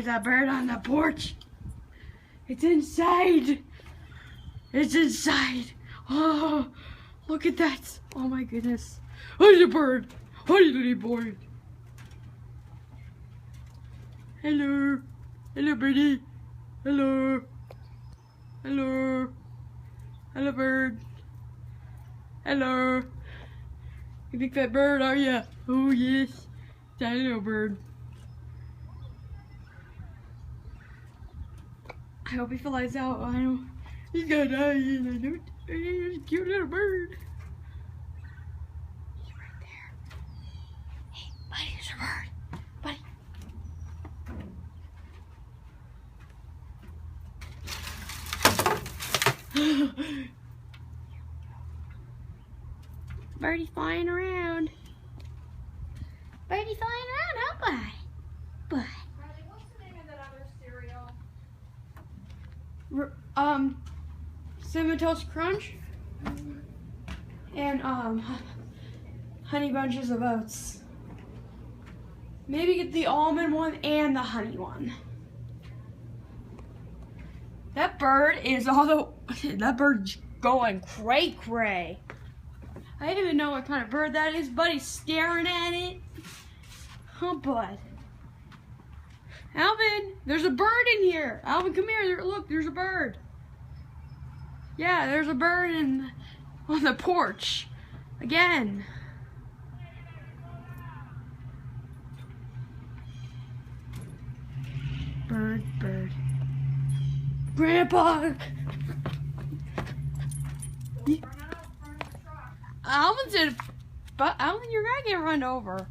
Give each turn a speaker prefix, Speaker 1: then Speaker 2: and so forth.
Speaker 1: at that bird on the porch. It's inside. It's inside. Oh, look at that. Oh my goodness. Hi, the bird. Hi, little boy. Hello. Hello, birdie. Hello. Hello. Hello, bird. Hello. You big fat bird, are ya? Oh, yes. That little bird. I hope he flies out. I know he's gonna die, and I don't. He's a cute little bird. He's right there. Hey, buddy, there's a bird. Buddy. Birdie's flying around. Birdie's flying around, huh, bud? Bud.
Speaker 2: Riley, what's the name of that other cereal?
Speaker 1: Cinnamon Toast Crunch and Honey Bunches of Oats. Maybe get the almond one and the honey one. That bird is that bird's going cray-cray. I don't even know what kind of bird that is. Buddy's staring at it. Oh, bud. Alvin, there's a bird in here. Alvin, come here. Look, there's a bird. Yeah, there's a bird on the porch. Again. Bird, bird. Grandpa! Alvin said, but Alvin, you're gonna get run over.